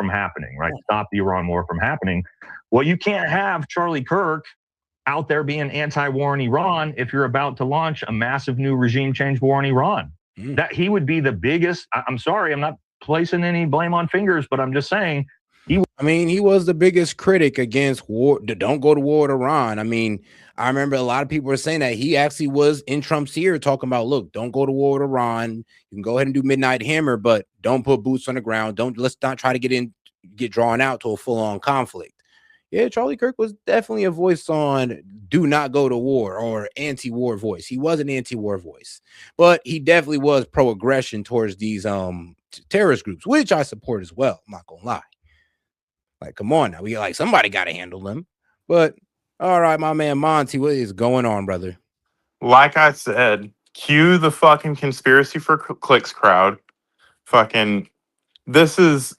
from happening, right? Stop the Iran war from happening. Well, you can't have Charlie Kirk out there being anti-war in Iran if you're about to launch a massive new regime change war in Iran. That he would be the biggest. I'm sorry, I'm not placing any blame on fingers, but I'm just saying he was the biggest critic against war. Don't go to war with Iran. I mean, I remember a lot of people were saying that he actually was in Trump's ear talking about, look, don't go to war with Iran. You can go ahead and do Midnight Hammer, but don't put boots on the ground. Let's not try to get drawn out to a full-on conflict. Yeah, Charlie Kirk was definitely a voice on do not go to war or anti-war voice. He was an anti-war voice, but he definitely was pro-aggression towards these terrorist groups, which I support as well. I'm not gonna lie. Like, come on now, we like somebody got to handle them. But all right, my man Monty, what is going on, brother? Like I said, cue the fucking conspiracy for clicks crowd. Fucking, this is.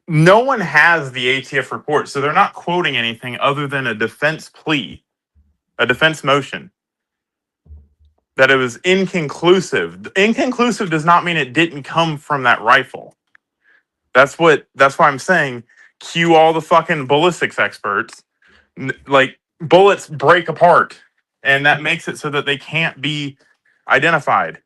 No one has the ATF report, so they're not quoting anything other than a defense plea, a defense motion, that it was inconclusive. Inconclusive does not mean it didn't come from that rifle. That's why I'm saying cue all the fucking ballistics experts. Like, bullets break apart, and that makes it so that they can't be identified.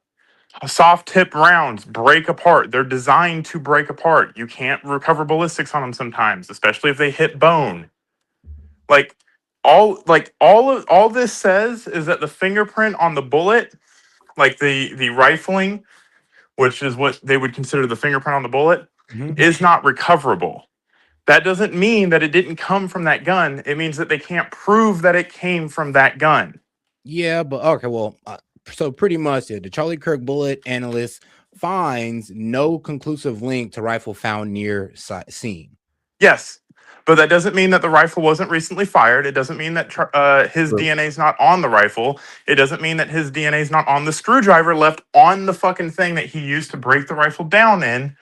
Soft tip rounds break apart. They're designed to break apart. You can't recover ballistics on them sometimes, especially if they hit bone. All this says is that the fingerprint on the bullet, like the rifling, which is what they would consider the fingerprint on the bullet, is not recoverable. That doesn't mean that it didn't come from that gun. It means that they can't prove that it came from that gun. Yeah, but okay, well, so pretty much the Charlie Kirk bullet analyst finds no conclusive link to rifle found near scene. Yes, but that doesn't mean that the rifle wasn't recently fired. It doesn't mean that his DNA is not on the rifle. It doesn't mean that his DNA is not on the screwdriver left on the fucking thing that he used to break the rifle down in.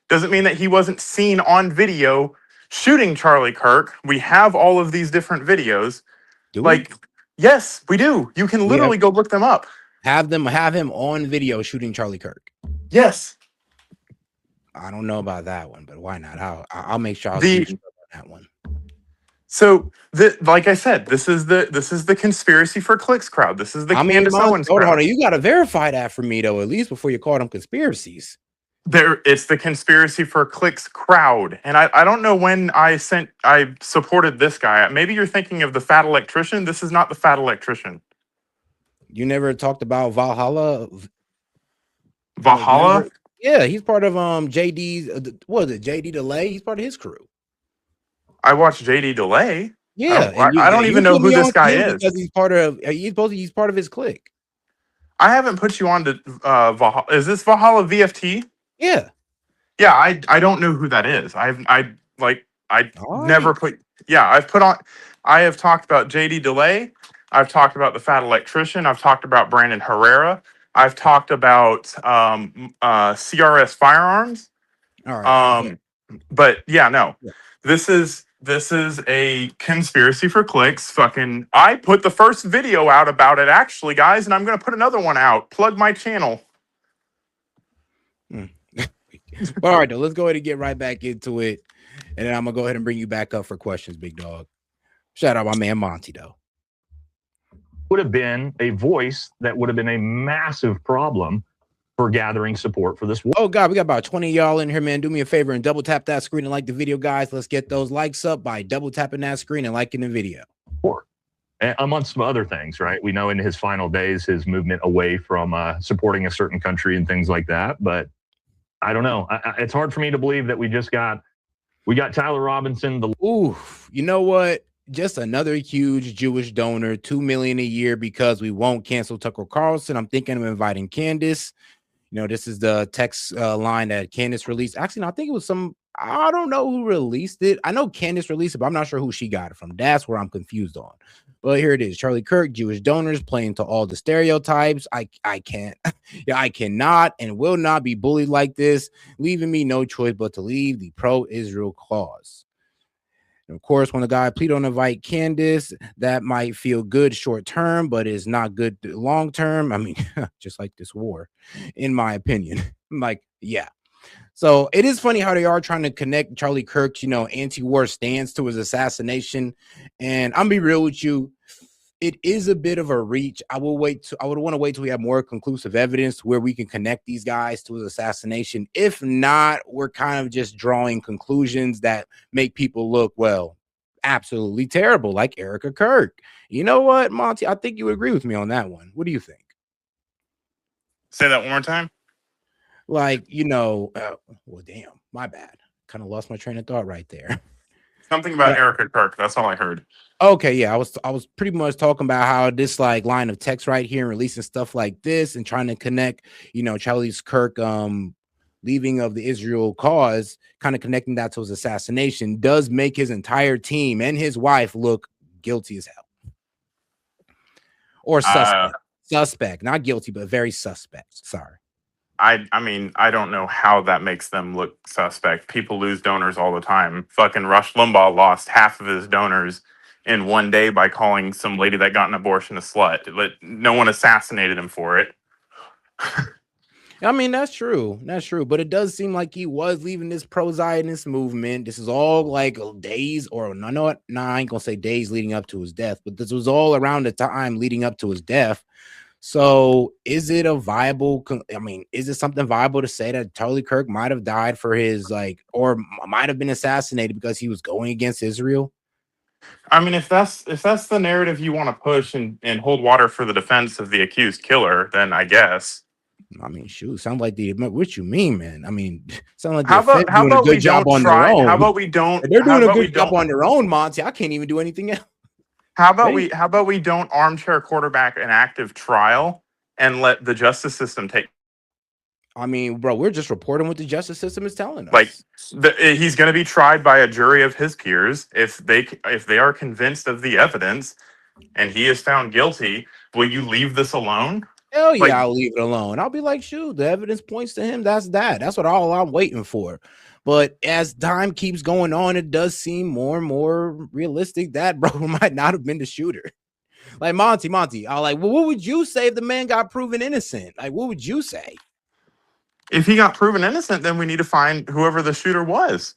Doesn't mean that he wasn't seen on video shooting Charlie Kirk. We have all of these different videos. Yes, we do. You can literally go look them up. Have him on video shooting Charlie Kirk. Yes. I don't know about that one, but why not? I'll make sure I'll see that one. So, like I said, this is the conspiracy for clicks crowd. This is the Candace Owens crowd. Hold on, you got to verify that for me though, at least before you call them conspiracies. It's the conspiracy for clicks crowd, and I don't know when I supported this guy. Maybe you're thinking of the fat electrician. This is not the fat electrician. You never talked about Valhalla? Valhalla? Yeah, he's part of JD's. What is it? JD Delay. He's part of his crew. I watched JD Delay. Yeah, I don't even know who this guy is. Because he's part of his clique. I haven't put you on to Valhalla. Is this Valhalla VFT? Yeah. Yeah, I don't know who that is. Never put. Yeah, I have talked about JD Delay. I've talked about the fat electrician. I've talked about Brandon Herrera. I've talked about CRS Firearms. All right. But yeah, no. Yeah. This is a conspiracy for clicks. Fucking, I put the first video out about it, actually, guys, and I'm going to put another one out. Plug my channel. All right, though, let's go ahead and get right back into it. And then I'm going to go ahead and bring you back up for questions, big dog. Shout out my man Monty, though. Would have been a voice that would have been a massive problem for gathering support for this war. Oh God, we got about 20 of y'all in here, man. Do me a favor and double tap that screen and like the video, guys. Let's get those likes up by double tapping that screen and liking the video. And amongst some other things, right? We know in his final days, his movement away from supporting a certain country and things like that. But I don't know. It's hard for me to believe that we got Tyler Robinson. Ooh, you know what? Just another huge Jewish donor, $2 million a year because we won't cancel Tucker Carlson. I'm thinking of inviting Candace. You know, this is the text line that Candace released. Actually, no, I think it was I don't know who released it. I know Candace released it, but I'm not sure who she got it from. That's where I'm confused on. But here it is. Charlie Kirk, Jewish donors playing to all the stereotypes. I can't. Yeah, I cannot and will not be bullied like this, leaving me no choice but to leave the pro-Israel cause. And of course, when the guy, please don't invite Candace, that might feel good short term, but is not good long term. I mean, just like this war, in my opinion. I'm like, yeah. So it is funny how they are trying to connect Charlie Kirk's, anti-war stance to his assassination. And I'm be real with you, it is a bit of a reach. I would want to wait till we have more conclusive evidence where we can connect these guys to his assassination. If not, we're kind of just drawing conclusions that make people look, well, absolutely terrible, like Erica Kirk. You know what, Monty? I think you agree with me on that one. What do you think? Say that one more time. Like, well, damn, my bad. Kind of lost my train of thought right there. Something about Erica Kirk. That's all I heard. Okay, yeah, I was pretty much talking about how this like line of text right here and releasing stuff like this and trying to connect, Charlie Kirk leaving of the Israel cause, kind of connecting that to his assassination does make his entire team and his wife look guilty as hell. Or suspect. Suspect, not guilty, but very suspect. Sorry. I mean, I don't know how that makes them look suspect. People lose donors all the time. Fucking Rush Limbaugh lost half of his donors in one day by calling some lady that got an abortion a slut. But no one assassinated him for it. I mean, that's true. That's true. But it does seem like he was leaving this pro-Zionist movement. This is all like days, or no, I ain't gonna say days leading up to his death, but this was all around the time leading up to his death. So is it is it something viable to say that Charlie Kirk might have died for his or might have been assassinated because he was going against Israel? I mean, if that's the narrative you want to push and hold water for the defense of the accused killer, then I guess. I mean, shoot, sound like what you mean, man? I mean, sound like how about we don't try? How about we don't? They're doing a good job on their own, Monty. I can't even do anything else. How about we don't armchair quarterback an active trial and let the justice system take? I mean, bro, we're just reporting what the justice system is telling us. Like he's going to be tried by a jury of his peers. If they are convinced of the evidence and he is found guilty, will you leave this alone? Hell yeah, I'll leave it alone. I'll be like, shoot, the evidence points to him. That's all I'm waiting for. But as time keeps going on, it does seem more and more realistic that bro might not have been the shooter. Like Monty, well, what would you say if the man got proven innocent? Like, what would you say? If he got proven innocent, then we need to find whoever the shooter was.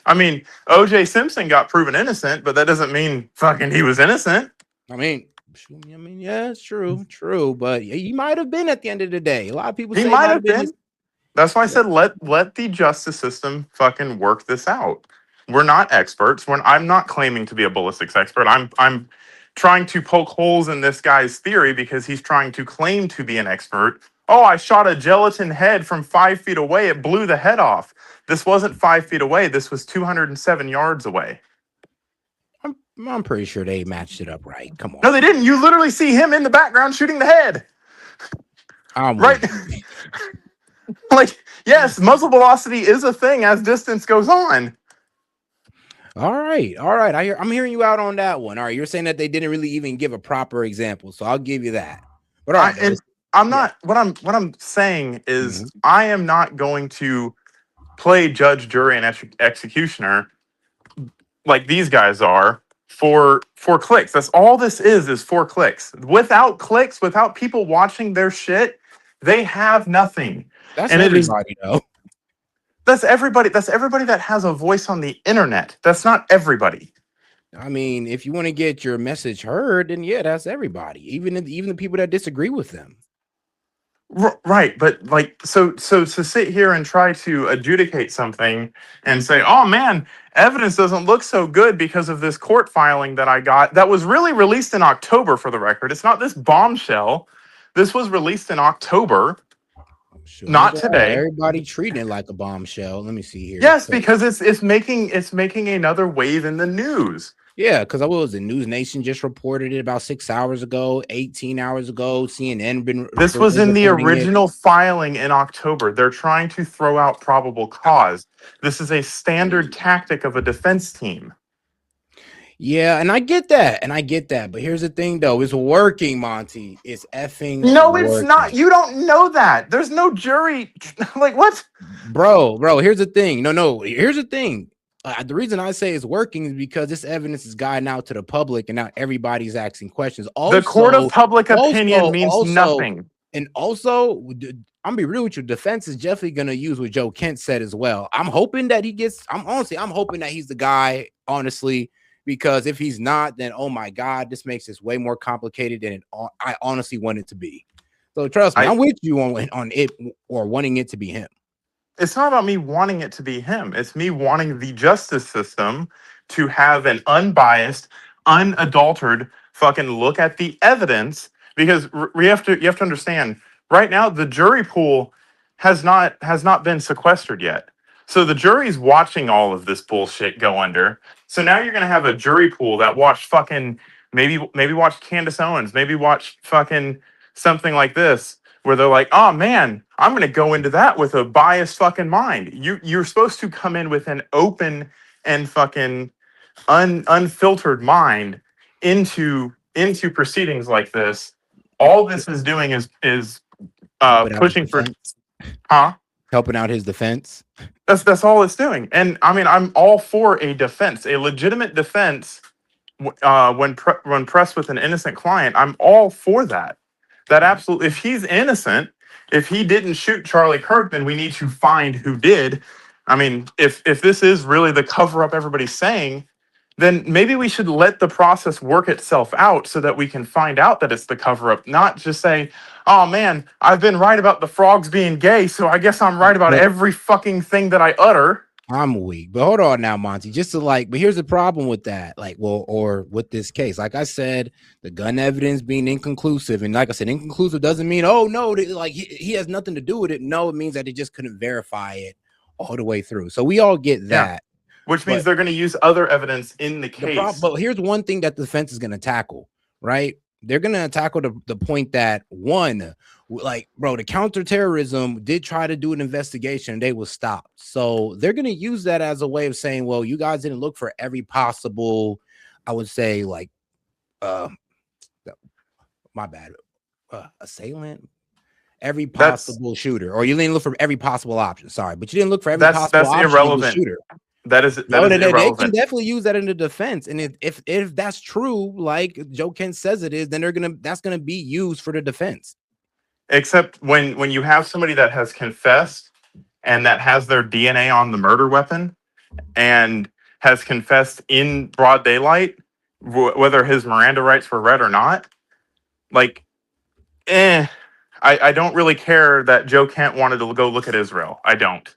I mean, O.J. Simpson got proven innocent, but that doesn't mean fucking he was innocent. I mean, yeah, it's true, but he might have been at the end of the day. A lot of people say he might have been. That's why I said let the justice system fucking work this out. We're not experts. I'm not claiming to be a ballistics expert. I'm trying to poke holes in this guy's theory because he's trying to claim to be an expert. Oh, I shot a gelatin head from 5 feet away. It blew the head off. This wasn't 5 feet away. This was 207 yards away. I'm pretty sure they matched it up right. Come on. No, they didn't. You literally see him in the background shooting the head. Right. Like, yes, muzzle velocity is a thing as distance goes on. All right. I'm hearing you out on that one. All right, you're saying that they didn't really even give a proper example, so I'll give you that. But all right, I'm not. What I'm saying is, I am not going to play judge, jury, and executioner like these guys are for clicks. That's all this is for clicks. Without clicks, without people watching their shit, they have nothing. That's everybody, though. That's everybody. That's everybody that has a voice on the internet. That's not everybody. I mean, if you want to get your message heard, then yeah, that's everybody. Even the people that disagree with them. Right, but so to sit here and try to adjudicate something and say, oh man, evidence doesn't look so good because of this court filing that I got that was really released in October, for the record. It's not this bombshell. This was released in October. Sure. Not today. Everybody treating it like a bombshell. Let me see here. Yes, because it's making another wave in the news. Yeah, because I was the News Nation just reported it about 6 hours ago, 18 hours ago. CNN This was in the original filing in October. They're trying to throw out probable cause. This is a standard tactic of a defense team. Yeah, and I get that. But here's the thing, though. It's working, Monty. It's effing working. It's not. You don't know that. There's no jury. Like, what? Bro, here's the thing. No, here's the thing. The reason I say it's working is because this evidence is gotten out to the public, and now everybody's asking questions. Also, the court of public opinion means nothing. And also, I'm gonna be real with you. Defense is definitely gonna use what Joe Kent said as well. I'm hoping that he gets. I'm hoping that he's the guy. Honestly, because if he's not, then oh my god, this makes this way more complicated than I honestly want it to be. So trust me, I'm with you on it or wanting it to be him. It's not about me wanting it to be him. It's me wanting the justice system to have an unbiased, unadulterated fucking look at the evidence. Because you have to understand, right now the jury pool has not been sequestered yet. So the jury's watching all of this bullshit go under. So now you're gonna have a jury pool that watched fucking maybe watch Candace Owens, maybe watch fucking something like this, where they're like, oh man, I'm going to go into that with a biased fucking mind. You're supposed to come in with an open and fucking unfiltered mind into proceedings like this. All this is doing is pushing for, helping out his defense. That's all it's doing. And I mean, I'm all for a defense, a legitimate defense. When pressed with an innocent client, I'm all for that. That absolutely, if he's innocent, if he didn't shoot Charlie Kirk, then we need to find who did. I mean, if this is really the cover up everybody's saying, then maybe we should let the process work itself out so that we can find out that it's the cover up, not just say, oh man, I've been right about the frogs being gay, so I guess I'm right about every fucking thing that I utter. I'm weak, but hold on now, Monty. Just to but here's the problem with that. Or with this case, like I said, the gun evidence being inconclusive, and like I said, inconclusive doesn't mean no, he has nothing to do with it. No, it means that they just couldn't verify it all the way through. So we all get that, which means they're going to use other evidence in the case. But here's one thing that the defense is going to tackle, right? They're going to tackle the point that the counterterrorism did try to do an investigation and they was stopped. So they're going to use that as a way of saying, well, you guys didn't look for every possible, I would say, my bad, assailant, every possible shooter, or you didn't look for every possible option. Sorry, but you didn't look for every possible option. Irrelevant. Shooter. That is they irrelevant. Can definitely use that in the defense, and if that's true, like Joe Kent says it is, then that's gonna be used for the defense. Except when you have somebody that has confessed and that has their DNA on the murder weapon and has confessed in broad daylight, whether his Miranda rights were read or not, I don't really care that Joe Kent wanted to go look at Israel. I don't.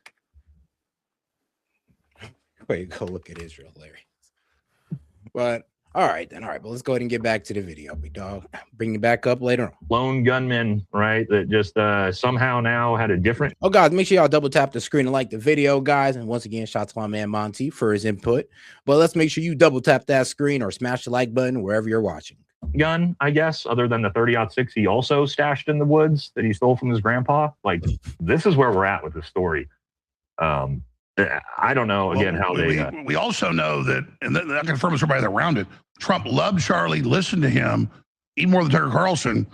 Wait, go look at Israel, Larry. But all right, but let's go ahead and get back to the video, big dog. Bring it back up later on. Lone gunman, right? That just somehow now had a different. Oh, guys, make sure y'all double tap the screen and like the video, guys. And once again, shout out to my man Monty for his input. But let's make sure you double tap that screen or smash the like button wherever you're watching. Gun, I guess, other than the 30-06 he also stashed in the woods that he stole from his grandpa. Like, this is where we're at with the story. I don't know again how we also know that, and that confirms everybody around it. Trump loved Charlie, listened to him, even more than Tucker Carlson,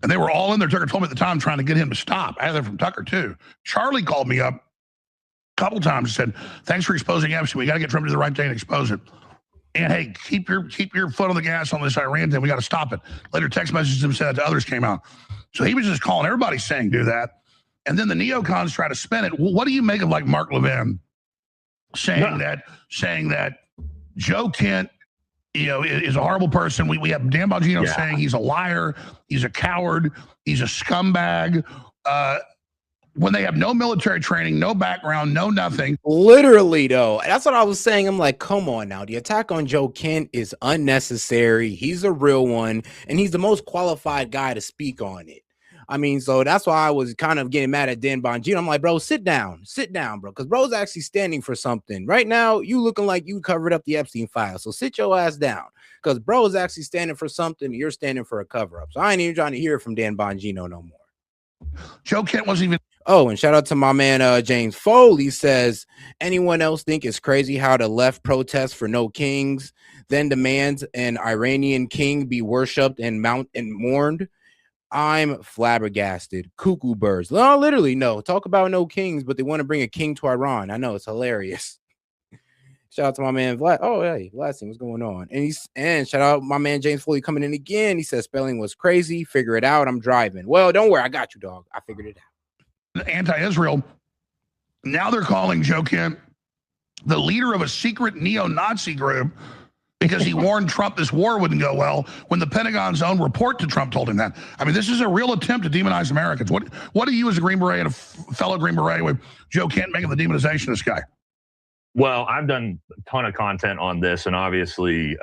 and they were all in there. Tucker told me at the time trying to get him to stop. I had that from Tucker too. Charlie called me up a couple times and said, "Thanks for exposing Epstein. We got to get Trump to do the right thing and expose it. And hey, keep your foot on the gas on this Iran thing. We got to stop it." Later, text messages him said that to others came out. So he was just calling everybody saying do that. And then the neocons try to spin it. Well, what do you make of Mark Levin saying that Joe Kent, is a horrible person? We have Dan Bongino saying he's a liar, he's a coward, he's a scumbag. When they have no military training, no background, no nothing. Literally, though, that's what I was saying. I'm like, come on now. The attack on Joe Kent is unnecessary. He's a real one, and he's the most qualified guy to speak on it. I mean, so that's why I was kind of getting mad at Dan Bongino. I'm like, bro, sit down, bro, because bro's actually standing for something. Right now, you looking like you covered up the Epstein file, so sit your ass down, because bro is actually standing for something. You're standing for a cover-up. So I ain't even trying to hear from Dan Bongino no more. Joe Kent wasn't even. Oh, and shout out to my man James Foley says, anyone else think it's crazy how the left protests for no kings, then demands an Iranian king be worshipped and mourned? I'm flabbergasted. Cuckoo birds. No, literally, no. Talk about no kings, but they want to bring a king to Iran. I know, it's hilarious. Shout out to my man Vlad. Oh, hey, Vlad, what's going on? And shout out my man James Foley coming in again. He said spelling was crazy. Figure it out. I'm driving. Well, don't worry, I got you, dog. I figured it out. Anti-Israel. Now they're calling Joe Kent the leader of a secret neo-Nazi group because he warned Trump this war wouldn't go well when the Pentagon's own report to Trump told him that. I mean, this is a real attempt to demonize Americans. What do you as a Green Beret and a fellow Green Beret with Joe Kent making the demonization of this guy? Well, I've done a ton of content on this, and obviously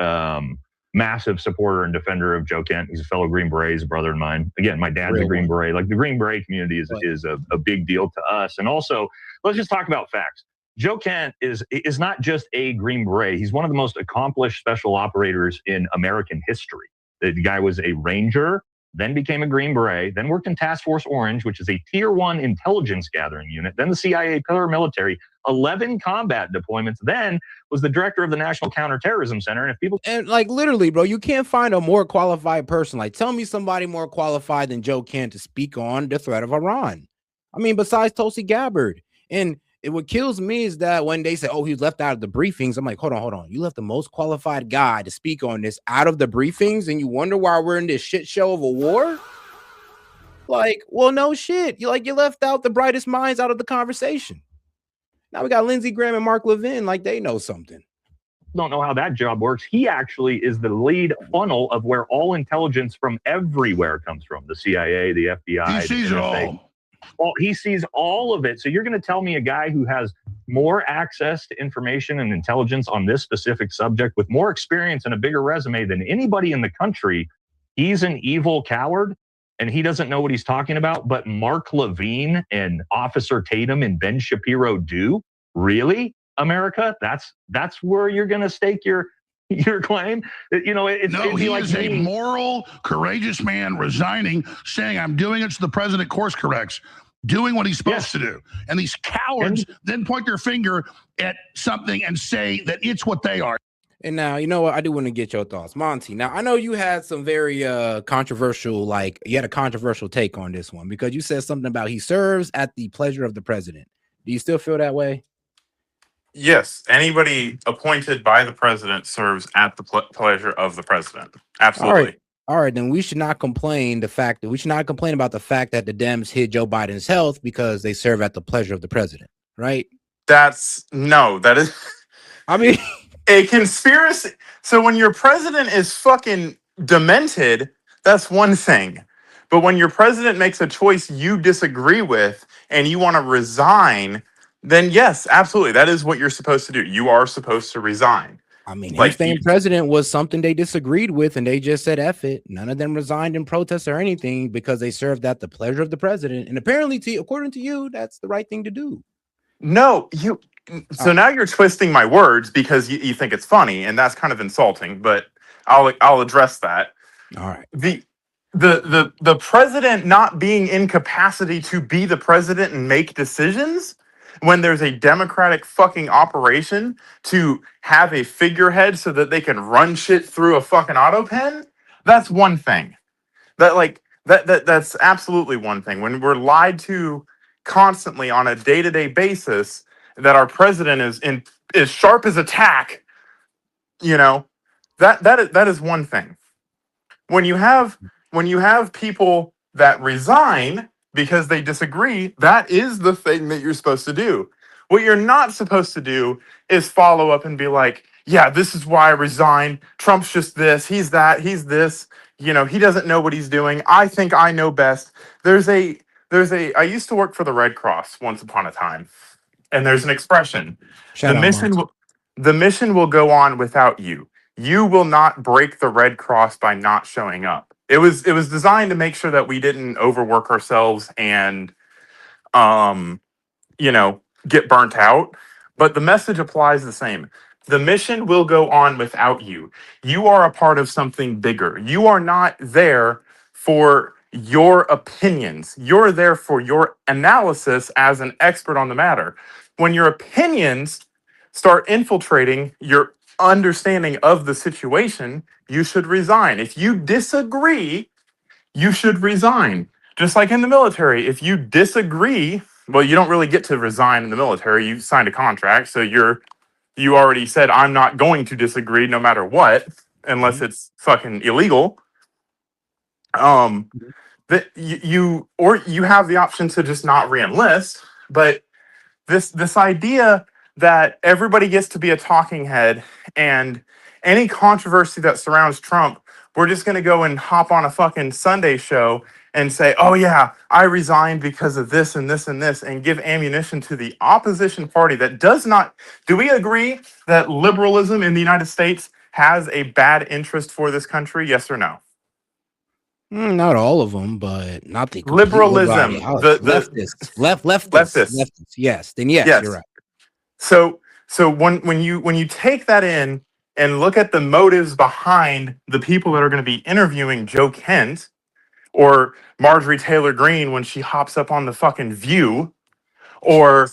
massive supporter and defender of Joe Kent. He's a fellow Green Beret, he's a brother of mine. Again, my dad's a Green Beret. Like, the Green Beret community is a big deal to us. And also, let's just talk about facts. Joe Kent is not just a Green Beret. He's one of the most accomplished special operators in American history. The guy was a Ranger, then became a Green Beret, then worked in Task Force Orange, which is a Tier 1 intelligence gathering unit, then the CIA paramilitary, 11 combat deployments, then was the director of the National Counterterrorism Center. And like, literally, bro, you can't find a more qualified person. Like, tell me somebody more qualified than Joe Kent to speak on the threat of Iran. I mean, besides Tulsi Gabbard. And what kills me is that when they say, oh, he was left out of the briefings, I'm like, hold on. You left the most qualified guy to speak on this out of the briefings, and you wonder why we're in this shit show of a war? Like, well, no shit. You left out the brightest minds out of the conversation. Now we got Lindsey Graham and Mark Levin, like they know something. Don't know how that job works. He actually is the lead funnel of where all intelligence from everywhere comes from. The CIA, the FBI. He sees it all. Well, he sees all of it. So you're going to tell me a guy who has more access to information and intelligence on this specific subject with more experience and a bigger resume than anybody in the country, he's an evil coward and he doesn't know what he's talking about? But Mark Levine and Officer Tatum and Ben Shapiro do? Really, America? That's where you're going to stake your claim? You know, he is a moral, courageous man resigning, saying, I'm doing it so the president course corrects, doing what he's supposed to do. And these cowards then point their finger at something and say that it's what they are. And now, you know what? I do want to get your thoughts. Monty, now, I know you had some very controversial, you had a controversial take on this one because you said something about he serves at the pleasure of the president. Do you still feel that way? Yes, anybody appointed by the president serves at the pleasure of the president. Absolutely. All right, then we should not complain about the fact that the Dems hid Joe Biden's health because they serve at the pleasure of the president, right? That is I mean, a conspiracy. So when your president is fucking demented, that's one thing. But when your president makes a choice you disagree with and you want to resign, then yes, absolutely. That is what you're supposed to do. You are supposed to resign. I mean, him staying president was something they disagreed with, and they just said, F it. None of them resigned in protest or anything because they served at the pleasure of the president. And apparently, according to you, that's the right thing to do. No, so now you're twisting my words because you think it's funny, and that's kind of insulting, but I'll address that. All right. The president not being in capacity to be the president and make decisions when there's a democratic fucking operation to have a figurehead so that they can run shit through a fucking auto pen, that's one thing. That's absolutely one thing. When we're lied to constantly on a day-to-day basis that our president is sharp as a tack, you know, that is one thing. When you have people that resign because they disagree, that is the thing that you're supposed to do. What you're not supposed to do is follow up and be like, yeah, this is why I resigned. Trump's just this, he's that, he's this. You know, he doesn't know what he's doing. I think I know best. I used to work for the Red Cross once upon a time. And there's an expression. The mission will go on without you. You will not break the Red Cross by not showing up. It was designed to make sure that we didn't overwork ourselves and, get burnt out. But the message applies the same. The mission will go on without you. You are a part of something bigger. You are not there for your opinions. You're there for your analysis as an expert on the matter. When your opinions start infiltrating your understanding of the situation, you should resign. If you disagree, you should resign. Just like in the military, if you disagree, well, you don't really get to resign in the military. You signed a contract, so you you already said, I'm not going to disagree no matter what, unless it's fucking illegal. That you have the option to just not re-enlist, but this idea that everybody gets to be a talking head, and any controversy that surrounds Trump, we're just going to go and hop on a fucking Sunday show and say, oh yeah, I resigned because of this and this and this, and give ammunition to the opposition party that does not. Do we agree that liberalism in the United States has a bad interest for this country? Yes or no? Not all of them, but not the complete Liberalism, leftists. Yes, then yes, you're right. So when you take that in and look at the motives behind the people that are going to be interviewing Joe Kent or Marjorie Taylor Greene when she hops up on the fucking View, or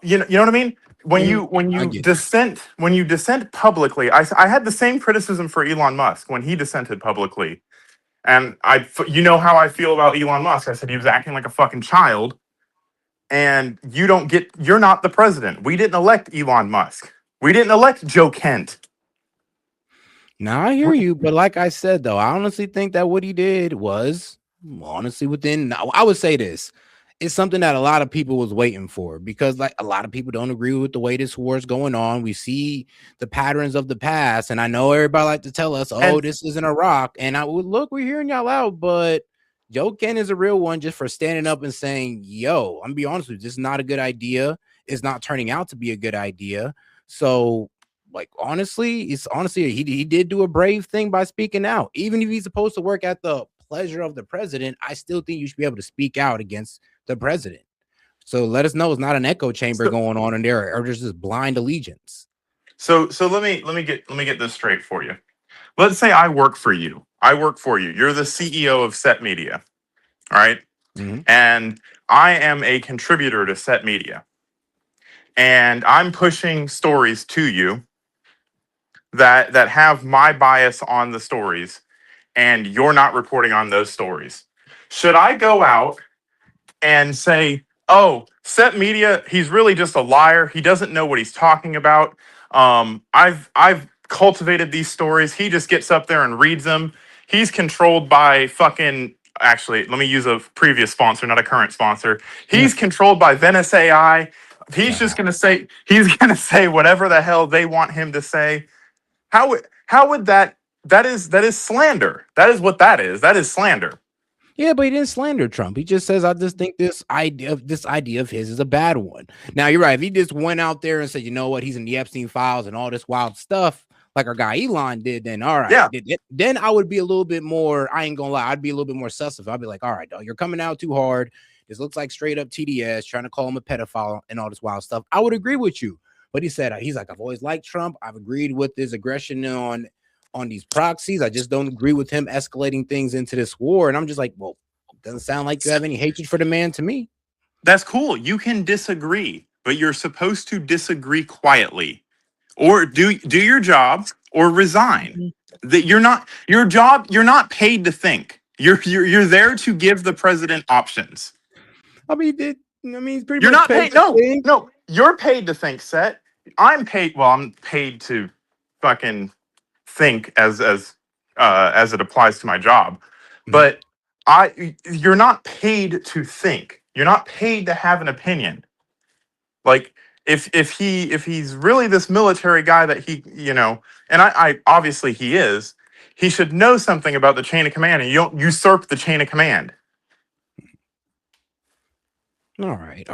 you know what I mean? When you dissent publicly, I had the same criticism for Elon Musk when he dissented publicly. And you know how I feel about Elon Musk. I said he was acting like a fucking child. And you're not the president. We didn't elect Elon Musk. We didn't elect Joe Kent. Now I hear you, but like I said, though, I honestly think that what he did was honestly within. I would say this. It's something that a lot of people was waiting for, because like a lot of people don't agree with the way this war is going on. We see the patterns of the past, and I know everybody like to tell us, "Oh, this isn't Iraq," and I would look, we're hearing y'all out, but Joe Kent is a real one just for standing up and saying, "Yo, I'm gonna be honest with you, this is not a good idea. It's not turning out to be a good idea." So, like honestly, he did do a brave thing by speaking out, even if he's supposed to work at the pleasure of the president. I still think you should be able to speak out against the president. So let us know it's not an echo chamber going on in there, or just this blind allegiance. So let me get this straight for you. Let's say I work for you. You're the CEO of S.E.T Media. All right? And I am a contributor to S.E.T Media. And I'm pushing stories to you that have my bias on the stories, and you're not reporting on those stories. Should I go out and say, oh, S.E.T Media, he's really just a liar. He doesn't know what he's talking about. I've cultivated these stories. He just gets up there and reads them. He's controlled by fucking, actually, let me use a previous sponsor, not a current sponsor. He's controlled by Venice AI. He's just going to say whatever the hell they want him to say. How would that is slander. That is what that is. That is slander. Yeah, but he didn't slander Trump. He just says, I just think this idea of his is a bad one. Now, you're right. If he just went out there and said, you know what, he's in the Epstein files and all this wild stuff, like our guy Elon did, then all right. Yeah. Then I would be a little bit more, I ain't gonna lie, I'd be a little bit more sus. I'd be like, all right, dog, you're coming out too hard. This looks like straight up TDS, trying to call him a pedophile and all this wild stuff. I would agree with you. But he said, he's like, I've always liked Trump. I've agreed with his aggression on these proxies. I just don't agree with him escalating things into this war. And I'm just like, well, doesn't sound like you have any hatred for the man to me. That's cool. You can disagree, but you're supposed to disagree quietly, or do your job, or resign. That you're not paid to think. You're there to give the president options. I mean, pretty you're much not paid. No, you're paid to think, Set. I'm paid. Well, I'm paid to fucking think as it applies to my job, but you're not paid to think. You're not paid to have an opinion. Like if he's really this military guy that he, and I obviously he is, he should know something about the chain of command, and you don't usurp the chain of command. All right.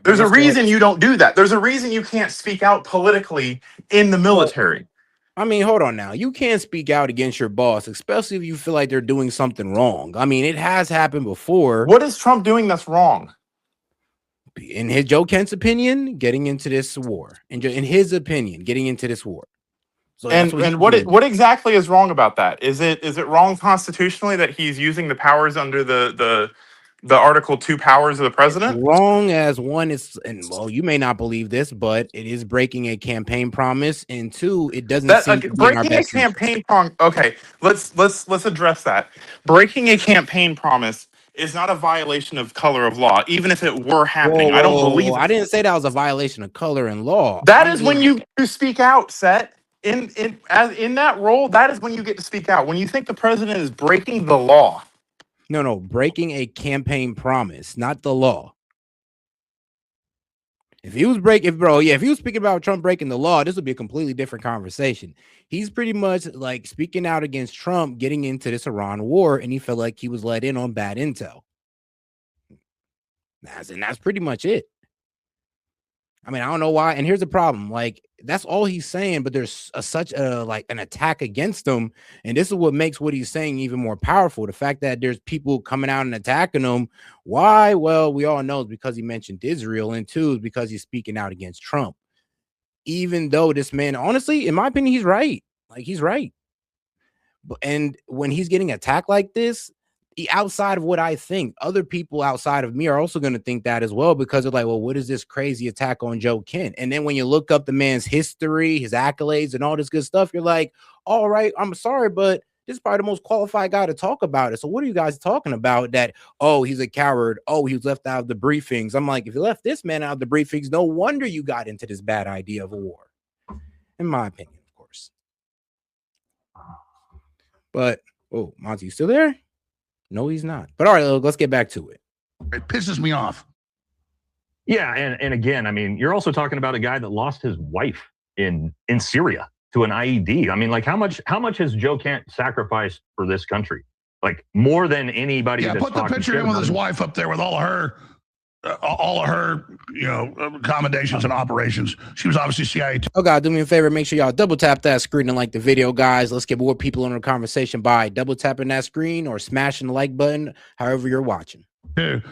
There's a reason you don't do that. There's a reason you can't speak out politically in the military. I mean, hold on now. You can't speak out against your boss, especially if you feel like they're doing something wrong. I mean, it has happened before. What is Trump doing that's wrong? In his Joe Kent's opinion, getting into this war. In his opinion, getting into this war. So what exactly is wrong about that? Is it wrong constitutionally that he's using the powers under the Article 2 powers of the president? Wrong as one is, and well, you may not believe this, but it is breaking a campaign promise, and two, it doesn't seem to be in our best campaign promise. Okay, let's address that. Breaking a campaign promise is not a violation of color of law, even if it were happening. Whoa, I don't whoa, believe I didn't say that was a violation of color and law. that I'm is when just you speak out, Set. In that role, that is when you get to speak out. When you think the president is breaking the law. no, breaking a campaign promise, not the law. If he was if he was speaking about Trump breaking the law, this would be a completely different conversation. He's pretty much like speaking out against Trump getting into this Iran war, and he felt like he was let in on bad intel. That's pretty much it. I mean, I don't know why. And here's the problem. Like, that's all he's saying, but there's such a like an attack against him. And this is what makes what he's saying even more powerful. The fact that there's people coming out and attacking him. Why? Well, we all know it's because he mentioned Israel, and two, because he's speaking out against Trump. Even though this man, honestly, in my opinion, he's right. Like, he's right. And when he's getting attacked like this, outside of what I think, other people outside of me are also going to think that as well, because they're like, well, what is this crazy attack on Joe Kent? And then when you look up the man's history, his accolades, and all this good stuff, you're like, all right, I'm sorry, but this is probably the most qualified guy to talk about it. So what are you guys talking about? That, oh, he's a coward. Oh, he was left out of the briefings. I'm like, if you left this man out of the briefings, no wonder you got into this bad idea of a war, in my opinion, of course. But, oh, Monty, you still there? No, he's not. But all right, let's get back to it. It pisses me off. Yeah, and again, I mean, you're also talking about a guy that lost his wife in Syria to an IED. I mean, like, how much has Joe Kent sacrificed for this country? Like, more than anybody. Yeah, that's put the picture in with his wife up there with all of her, you know, accommodations and operations. She was obviously CIA. Oh God, do me a favor, make sure y'all double tap that screen and like the video, guys. Let's get more people in the conversation by double tapping that screen or smashing the like button, however you're watching. Dude,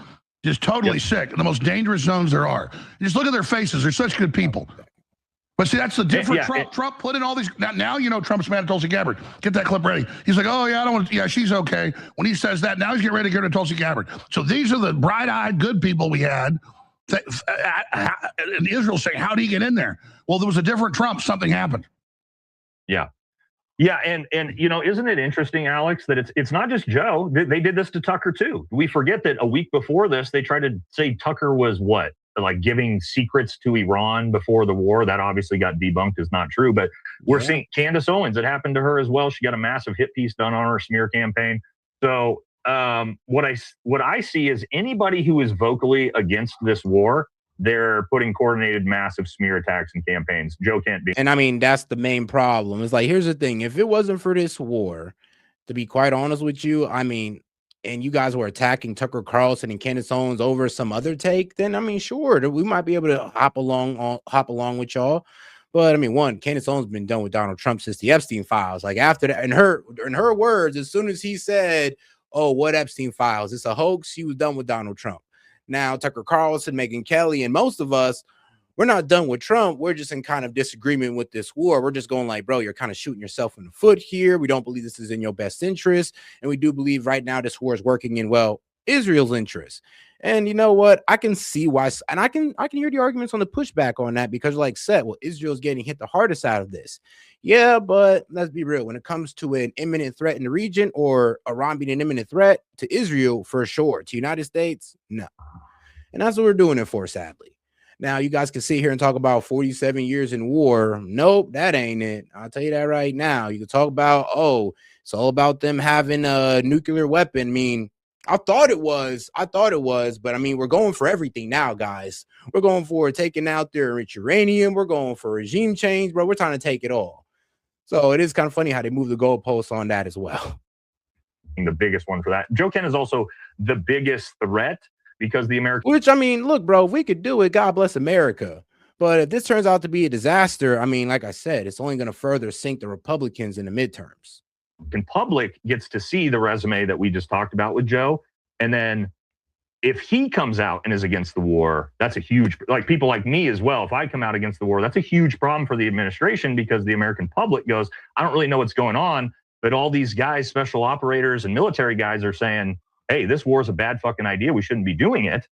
just totally sick. The most dangerous zones there are. Just look at their faces. They're such good people. But see, that's the difference. Trump put in all these. Now you know Trump's mad at Tulsi Gabbard. Get that clip ready. He's like, oh, yeah, I don't want to. Yeah, she's okay. When he says that, now he's getting ready to get rid of Tulsi Gabbard. So these are the bright-eyed good people we had. And Israel saying, how did he get in there? Well, there was a different Trump. Something happened. Yeah. Yeah, and you know, isn't it interesting, Alex, that it's not just Joe. They did this to Tucker too. We forget that a week before this, they tried to say Tucker was what? Like giving secrets to Iran before the war. That obviously got debunked as not true. But we're seeing Candace Owens. It happened to her as well. She got a massive hit piece done on her smear campaign. So what I see is anybody who is vocally against this war, they're putting coordinated massive smear attacks and campaigns. Joe Kent being. And I mean, that's the main problem. It's like, here's the thing. If it wasn't for this war, to be quite honest with you, I mean, and you guys were attacking Tucker Carlson and Candace Owens over some other take, then I mean, sure, we might be able to hop along with y'all. But I mean, one, Candace Owens been done with Donald Trump since the Epstein files. Like after that, in her words, as soon as he said, "Oh, what Epstein files? It's a hoax," she was done with Donald Trump. Now Tucker Carlson, Megyn Kelly, and most of us, we're not done with Trump. We're just in kind of disagreement with this war. We're just going like, bro, you're kind of shooting yourself in the foot here. We don't believe this is in your best interest. And we do believe right now this war is working in, well, Israel's interest. And you know what? I can see why. And I can hear the arguments on the pushback on that, because like said, well, Israel's getting hit the hardest out of this. Yeah, but let's be real. When it comes to an imminent threat in the region, or Iran being an imminent threat to Israel, for sure. To United States, no. And that's what we're doing it for, sadly. Now, you guys can sit here and talk about 47 years in war. Nope, that ain't it. I'll tell you that right now. You can talk about, oh, it's all about them having a nuclear weapon. I mean, I thought it was, but I mean, we're going for everything now, guys. We're going for taking out their enriched uranium. We're going for regime change, bro. We're trying to take it all. So it is kind of funny how they move the goalposts on that as well. The biggest one for that. Joe Kent is also the biggest threat, because the American, which, I mean, look, bro, if we could do it, God bless America. But if this turns out to be a disaster, I mean, like I said, it's only going to further sink the Republicans in the midterms. And public gets to see the resume that we just talked about with Joe. And then if he comes out and is against the war, that's a huge, like people like me as well. If I come out against the war, that's a huge problem for the administration, because the American public goes, I don't really know what's going on. But all these guys, special operators and military guys, are saying, hey, this war is a bad fucking idea. We shouldn't be doing it.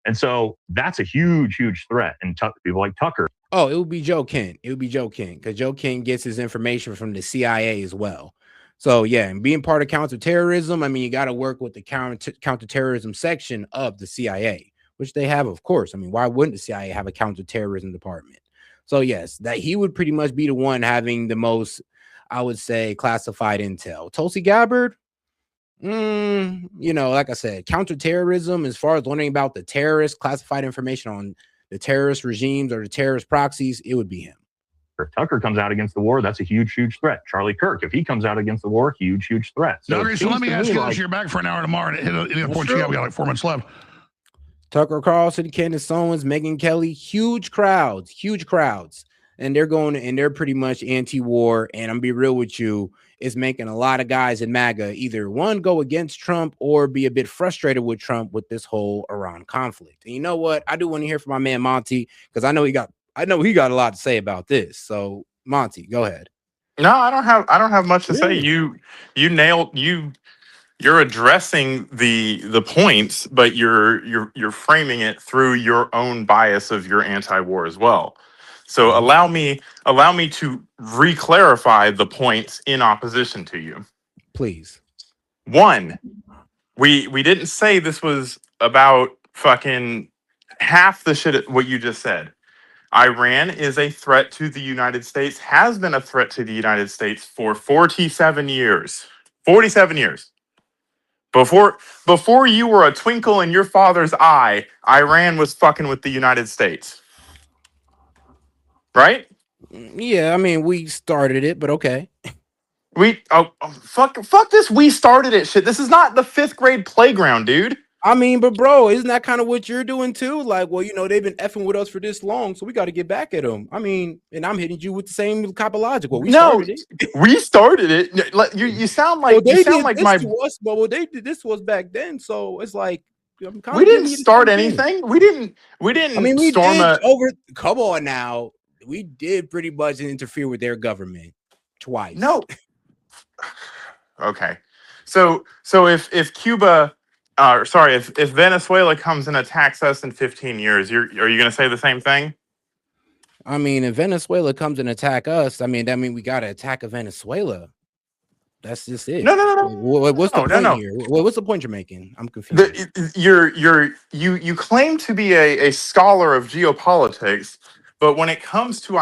And so that's a huge, huge threat. And people like Tucker. Oh, it would be Joe Kent. It would be Joe Kent, because Joe Kent gets his information from the CIA as well. So yeah, and being part of counterterrorism, I mean, you got to work with the counterterrorism section of the CIA, which they have, of course. I mean, why wouldn't the CIA have a counterterrorism department? So yes, that he would pretty much be the one having the most, I would say, classified intel. Tulsi Gabbard, you know, like I said, counterterrorism, as far as learning about the terrorist classified information on the terrorist regimes or the terrorist proxies, it would be him. If Tucker comes out against the war, that's a huge, huge threat. Charlie Kirk, if he comes out against the war, huge, huge threat. So let me ask you this. You're back for an hour tomorrow. And hit any points you got? We got like 4 months left. Tucker Carlson, Candace Owens, Megyn Kelly, huge crowds. And they're going and they're pretty much anti-war. And I'm be real with you, it's making a lot of guys in MAGA either one go against Trump or be a bit frustrated with Trump with this whole Iran conflict. And you know what? I do want to hear from my man Monty, because I know he got a lot to say about this. So Monty, go ahead. No, I don't have much to say. You nailed you're addressing the points, but you're framing it through your own bias of your anti-war as well. So allow me to re-clarify the points in opposition to you. Please. One, we didn't say this was about fucking half the shit what you just said. Iran is a threat to the United States, has been a threat to the United States for 47 years. 47 years. Before you were a twinkle in your father's eye, Iran was fucking with the United States. Right? Yeah, I mean, we started it, but okay. Fuck this. We started it shit. This is not the 5th grade playground, dude. I mean, but bro, isn't that kind of what you're doing too? Like, well, you know, they've been effing with us for this long, so we got to get back at them. I mean, and I'm hitting you with the same type of logic. Well, we started it. We started it. You sound like well, you sound like my. To us, but well, they did this was back then, so it's like we didn't start anything. We didn't. I mean, we storm did over. Come on now, we did pretty much interfere with their government twice. No. Okay, so if Cuba. If Venezuela comes and attacks us in 15 years, are you going to say the same thing? I mean, if Venezuela comes and attack us, I mean, that means we got to attack Venezuela. That's just it. No. What's the point here? What's the point you're making? I'm confused. You claim to be a scholar of geopolitics, but when it comes to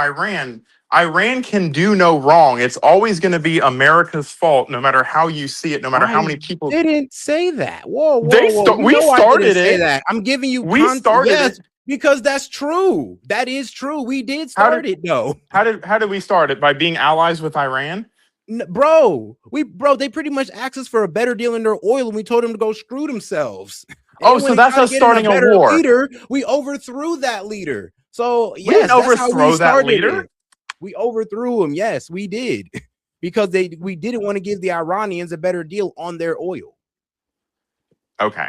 Iran can do no wrong. It's always going to be America's fault, no matter how you see it, no matter how many people. Didn't say that. Whoa. We started it. That. I'm giving you. We started it because that's true. That is true. We did start it, though. How did we start it? By being allies with Iran? Bro, they pretty much asked us for a better deal in their oil, and we told them to go screw themselves. So that's us starting a war. Leader, we overthrew that leader. So yes, we didn't overthrow that leader. We overthrew him. Yes, we did. Because we didn't want to give the Iranians a better deal on their oil. Okay.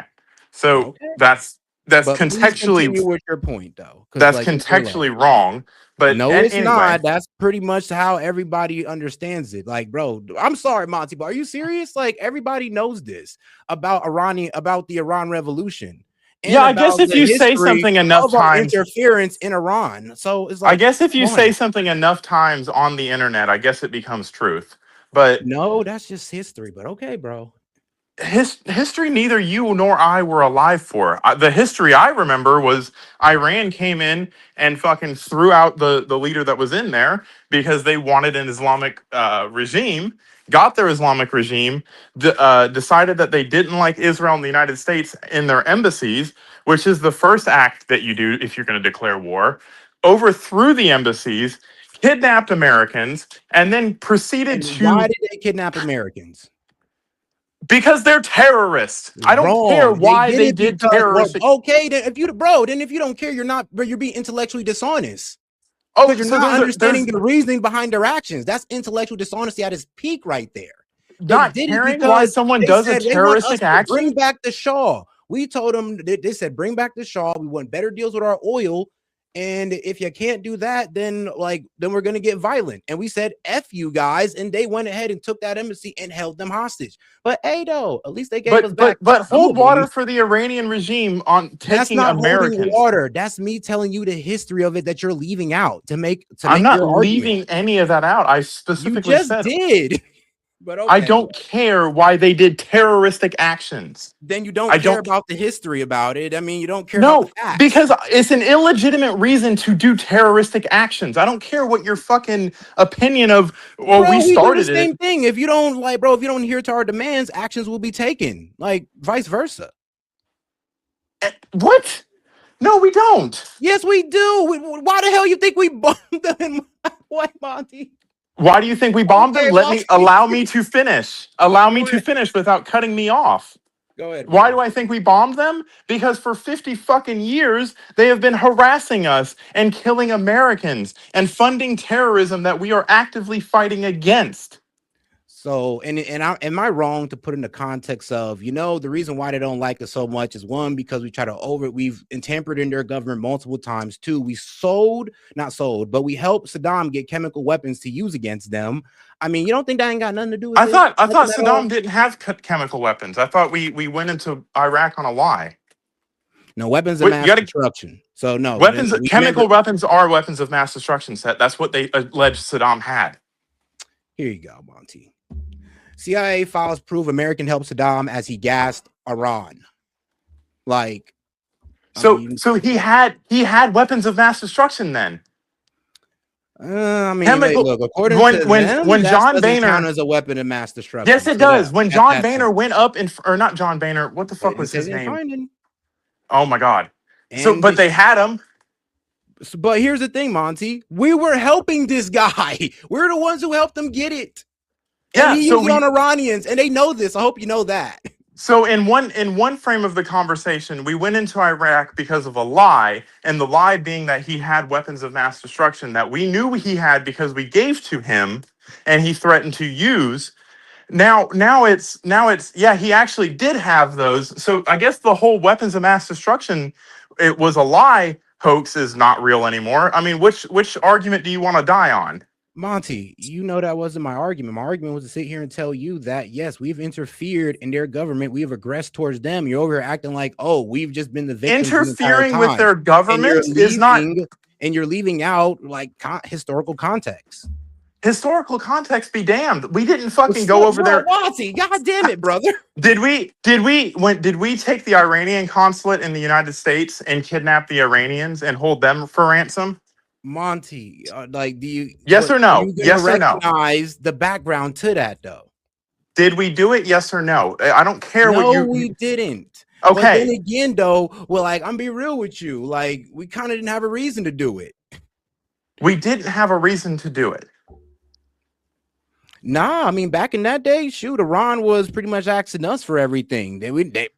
So that's contextually with your point though. That's contextually wrong. But no, it's not. That's pretty much how everybody understands it. Like, bro, I'm sorry, Monty, but are you serious? Like, everybody knows this about the Iran Revolution. Yeah, I guess if you say something enough times, interference in Iran. So it's like, I guess if you say something enough times on the internet, I guess it becomes truth. But no, that's just history. But okay, bro. History neither you nor I were alive for. The history I remember was Iran came in and fucking threw out the leader that was in there because they wanted an Islamic regime, got their Islamic regime, decided that they didn't like Israel and the United States in their embassies, which is the first act that you do if you're going to declare war, overthrew the embassies, kidnapped Americans, and then proceeded to... Why did they kidnap Americans? Because they're terrorists. I don't care why they did terrorists. Okay, then if you don't care, you're being intellectually dishonest. Oh, you're not understanding the reasoning behind their actions. That's intellectual dishonesty at its peak right there. Not caring why someone does a terroristic action. Bring back the Shah. We told them, they said, bring back the Shah. We want better deals with our oil. And if you can't do that, then we're going to get violent. And we said, F you guys. And they went ahead and took that embassy and held them hostage. But hey, though, at least they gave us back. But hold water for the Iranian regime on taking Americans. Holding water. That's me telling you the history of it that you're leaving out to make. I'm not leaving any of that out. I specifically said. You just did. But okay. I don't care why they did terroristic actions. Then you don't care about the history about it. I mean, you don't care about the facts. Because it's an illegitimate reason to do terroristic actions. I don't care what your fucking opinion of, well, bro, we started do the same thing. If you don't like, bro, if you don't adhere to our demands, actions will be taken. Like vice versa. What? No, we don't. Yes, we do. Why the hell you think we bombed them? What, Monty? Why do you think we bombed them? Allow me to finish. Allow me to finish without cutting me off. Go ahead. Why do I think we bombed them? Because for 50 fucking years, they have been harassing us and killing Americans and funding terrorism that we are actively fighting against. So, am I wrong to put in the context of, you know, the reason why they don't like us so much is one, because we've tampered in their government multiple times. Two, we but we helped Saddam get chemical weapons to use against them. I mean, you don't think that ain't got nothing to do with it? I thought Saddam didn't have chemical weapons. I thought we went into Iraq on a lie. No, weapons of mass destruction. So no, chemical weapons are weapons of mass destruction. Set. That's what they alleged Saddam had. Here you go, Monty. CIA files prove American helped Saddam as he gassed Iran. Like, so he had weapons of mass destruction then. I mean, look, according to them, when John Boehner count as a weapon of mass destruction. Yes, it does. When John Boehner went up or not John Boehner, what the fuck was his name? Oh my God. But they had him. But here's the thing, Monty. We were helping this guy. We're the ones who helped him get it. And he used it on Iranians, and they know this. I hope you know that. So in one frame of the conversation, we went into Iraq because of a lie, and the lie being that he had weapons of mass destruction that we knew he had because we gave to him, and he threatened to use. Now it's he actually did have those. So I guess the whole weapons of mass destruction, it was a lie hoax, is not real anymore. I mean, which argument do you want to die on? Monty, you know that wasn't my argument. My argument was to sit here and tell you that, yes, we've interfered in their government. We have aggressed towards them. You're over here acting like, oh, we've just been the victims. Interfering with their government is not... And you're leaving out, like, historical context. Historical context be damned. We didn't fucking go over there. Monty, God damn it, brother. Did we take the Iranian consulate in the United States and kidnap the Iranians and hold them for ransom? Monty, like, do you? Yes or no? Yes or no? Recognize the background to that, though. Did we do it? Yes or no? I don't care what you. No, we didn't. Okay. But then again, though, well, like, I'm be real with you. Like, we kind of didn't have a reason to do it. We didn't have a reason to do it. Nah, I mean, back in that day, shoot, Iran was pretty much asking us for everything.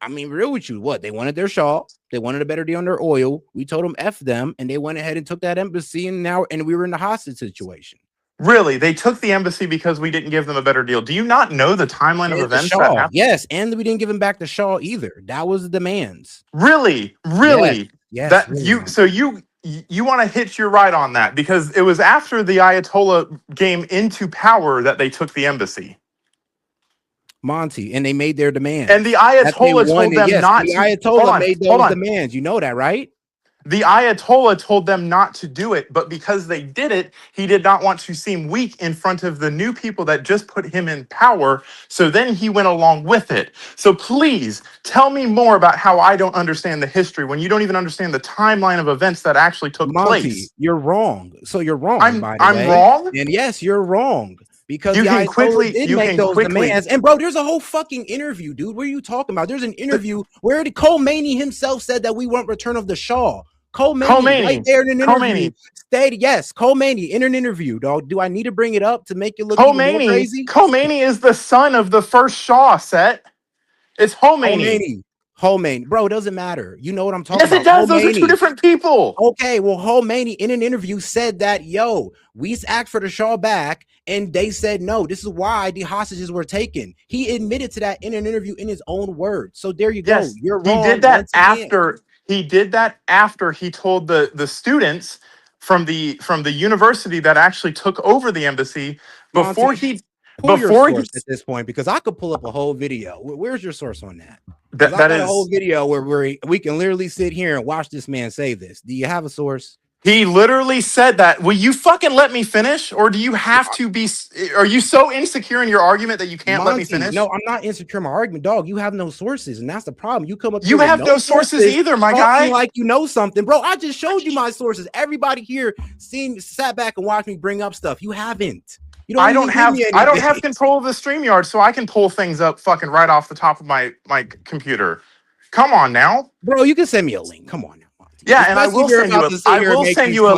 I mean, real with you, what? They wanted their Shah. They wanted a better deal on their oil. We told them F them, and they went ahead and took that embassy, and we were in the hostage situation. Really? They took the embassy because we didn't give them a better deal. Do you not know the timeline of events that happened? Yes, and we didn't give them back the Shah either. That was the demands. Really? Yes. You want to hitch your ride on that because it was after the Ayatollah came into power that they took the embassy. Monty, and they made their demands. And the Ayatollah told them not to. The Ayatollah made those demands. You know that, right? The Ayatollah told them not to do it, but because they did it, he did not want to seem weak in front of the new people that just put him in power. So then he went along with it. So please tell me more about how I don't understand the history when you don't even understand the timeline of events that actually took place. You're wrong. So you're wrong. I'm wrong? And yes, you're wrong. Because you can quickly make those demands. And bro, there's a whole fucking interview, dude. What are you talking about? There's an interview where Khomeini himself said that we want return of the Shah. Khomeini right there in an interview stated, yes, Khomeini in an interview, dog. Do I need to bring it up to make it look even more crazy? Khomeini is the son of the first Shah, Set. It's Khomeini. Bro, it doesn't matter. You know what I'm talking about. Yes, it does. Those are two different people. Okay, well, Khomeini in an interview said that, we asked for the Shah back, and they said no. This is why the hostages were taken. He admitted to that in an interview in his own words. So there you go. Yes, you're wrong. He did that after. He did that after he told the students from the university that actually took over the embassy before Monty, at this point, because I could pull up a whole video. Where's your source on that? That is a whole video where we can literally sit here and watch this man say this. Do you have a source? He literally said that. Will you fucking let me finish? Or do you have to be, are you so insecure in your argument that you can't let me finish? No, I'm not insecure in my argument, dog. You have no sources, and that's the problem. You come up You here with have no sources either, my talking guy. like you know something, bro. I just showed you my sources. Everybody here sat back and watched me bring up stuff. You haven't. You don't. I don't have control of the StreamYard, so I can pull things up fucking right off the top of my computer. Come on now, bro. You can send me a link. Come on now. Yeah, and I will send you a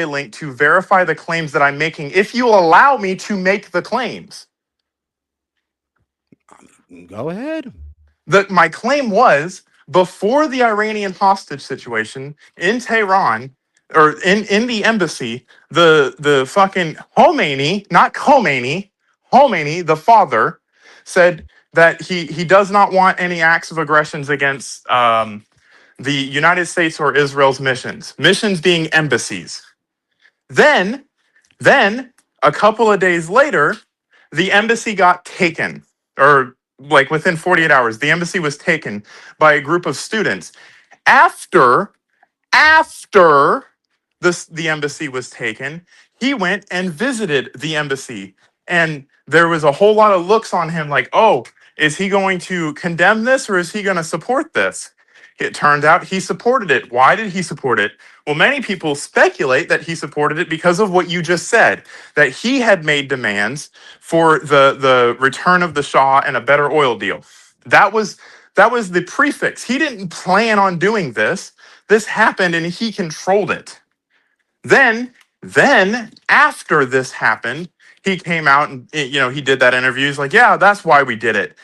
link to verify the claims that I'm making if you allow me to make the claims. Go ahead. My claim was before the Iranian hostage situation in Tehran or in the embassy, the fucking Khomeini, not Khomeini, Khomeini, the father, said that he does not want any acts of aggressions against the United States or Israel's missions being embassies. Then a couple of days later, the embassy got taken, or like within 48 hours, the embassy was taken by a group of students. After the embassy was taken, he went and visited the embassy, and there was a whole lot of looks on him like, oh, is he going to condemn this or is he going to support this? It turned out he supported it. Why did he support it? Well, many people speculate that he supported it because of what you just said, that he had made demands for the return of the Shah and a better oil deal. That was the prefix. He didn't plan on doing this. This happened and he controlled it. Then after this happened, he came out and he did that interview. He's like, yeah, that's why we did it.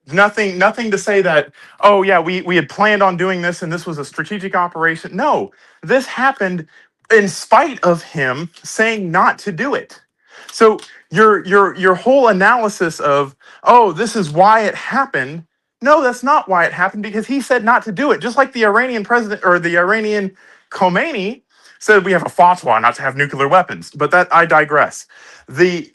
Nothing to say that, oh yeah, we had planned on doing this and this was a strategic operation. No, this happened in spite of him saying not to do it. So your whole analysis of, oh, this is why it happened. No, that's not why it happened, because he said not to do it. Just like the Iranian president or the Iranian Khomeini said we have a fatwa not to have nuclear weapons. But that, I digress. The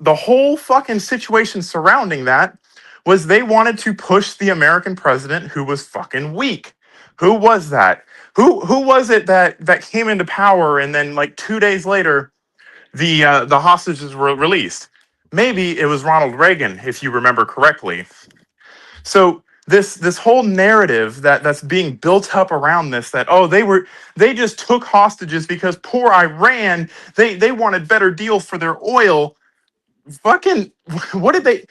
whole fucking situation surrounding that was they wanted to push the American president who was fucking weak. Who was that? Who was it that came into power and then like 2 days later the hostages were released? Maybe it was Ronald Reagan, if you remember correctly. So this whole narrative that's being built up around this, that they just took hostages because poor Iran, they wanted better deals for their oil. Fucking what did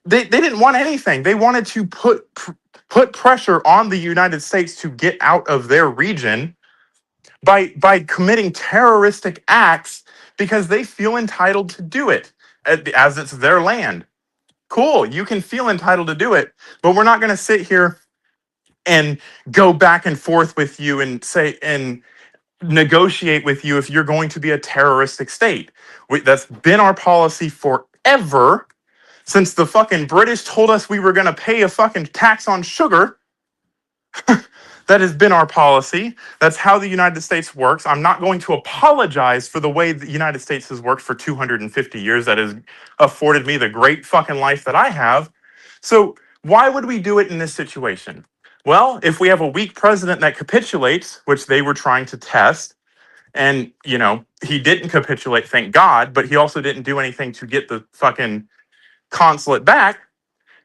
they didn't want anything. They wanted to put pressure on the United States to get out of their region by committing terroristic acts because they feel entitled to do it as it's their land. Cool, you can feel entitled to do it, but we're not going to sit here and go back and forth with you and say and negotiate with you if you're going to be a terroristic state. That's been our policy forever, since the fucking British told us we were going to pay a fucking tax on sugar. That has been our policy. That's how the United States works. I'm not going to apologize for the way the United States has worked for 250 years. That has afforded me the great fucking life that I have. So why would we do it in this situation? Well, if we have a weak president that capitulates, which they were trying to test, and, he didn't capitulate, thank God, but he also didn't do anything to get the fucking consulate back.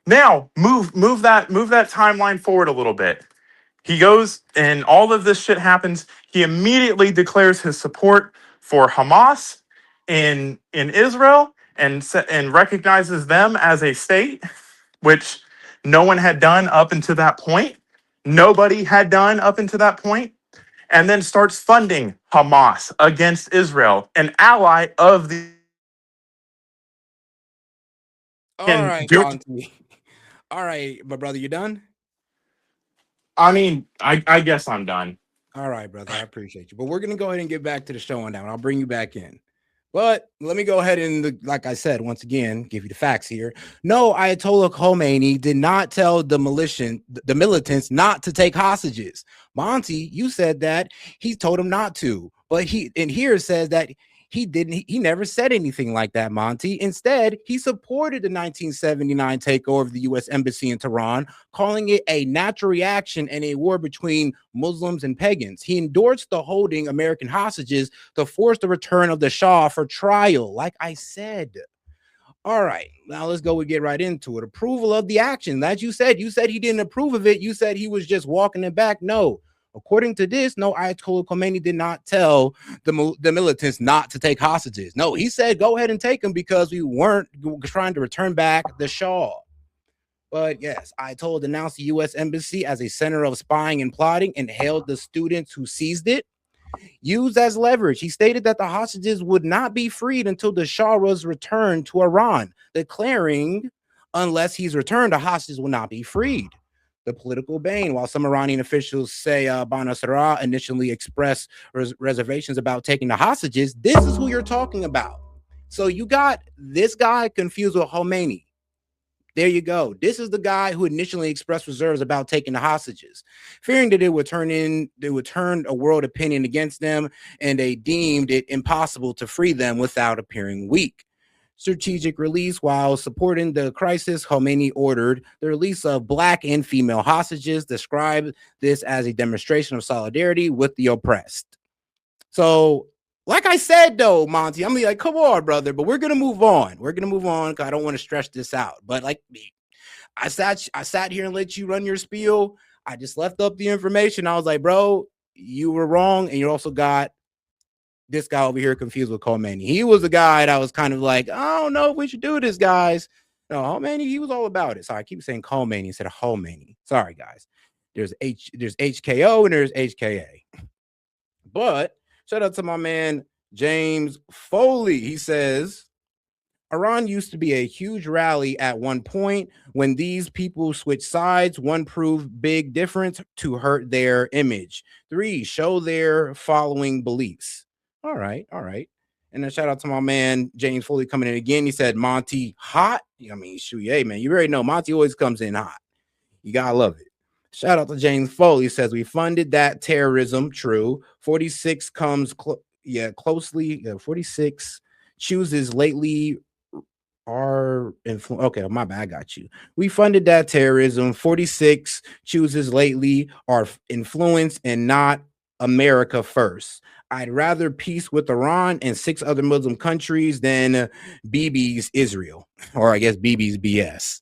Now, move that timeline forward a little bit. He goes and all of this shit happens. He immediately declares his support for Hamas in Israel and recognizes them as a state, which no one had done up until that point. Nobody had done up until that point. And then starts funding Hamas against Israel, an ally of the... All right, Monty. All right, my brother, you done? I mean, I guess I'm done. All right, brother, I appreciate you. But we're going to go ahead and get back to the show now. I'll bring you back in. But let me go ahead and, like I said, once again, give you the facts here. No, Ayatollah Khomeini did not tell the militants not to take hostages. Monty, you said that he told them not to. But here it says that He never said anything like that, Monty. Instead, he supported the 1979 takeover of the U.S. Embassy in Tehran, calling it a natural reaction and a war between Muslims and pagans. He endorsed the holding American hostages to force the return of the Shah for trial, like I said. All right, now let's go and get right into it. Approval of the action. As you said he didn't approve of it. You said he was just walking it back. No. According to this, no, Ayatollah Khomeini did not tell the militants not to take hostages. No, he said, go ahead and take them because we weren't trying to return back the Shah. But yes, Ayatollah denounced the U.S. Embassy as a center of spying and plotting and hailed the students who seized it. Used as leverage, he stated that the hostages would not be freed until the Shah was returned to Iran, declaring, unless he's returned, the hostages will not be freed. The political bane. While some Iranian officials say Bana Sarah initially expressed reservations about taking the hostages, this is who you're talking about. So you got this guy confused with Khomeini. There you go. This is the guy who initially expressed reserves about taking the hostages, fearing that it would turn a world opinion against them, and they deemed it impossible to free them without appearing weak. Strategic release. While supporting the crisis, Khomeini ordered the release of black and female hostages, described this as a demonstration of solidarity with the oppressed. So, like I said, though, Monty, I'm like, come on, brother, but we're going to move on. We're going to move on because I don't want to stretch this out. But like I sat here and let you run your spiel. I just left up the information. I was like, bro, you were wrong. And you also got this guy over here confused with Khomeini. He was the guy that was kind of like, I don't know if we should do this, guys. No, Khomeini, he was all about it. Sorry, I keep saying Khomeini instead of Khomeini. Sorry, guys. There's HKO and there's HKA. But shout out to my man, James Foley. He says, Iran used to be a huge rally at one point. When these people switch sides, one proved big difference to hurt their image. 3, show their following beliefs. All right. And then shout out to my man, James Foley, coming in again. He said, Monty, hot. I mean, shoot, yeah, man. You already know Monty always comes in hot. You got to love it. Shout out to James Foley. Says, we funded that terrorism. True. 46 comes closely. 46 chooses lately are okay, my bad, I got you. We funded that terrorism. 46 chooses lately are influence and not America first. I'd rather peace with Iran and 6 other Muslim countries than Bibi's Israel, or I guess Bibi's BS.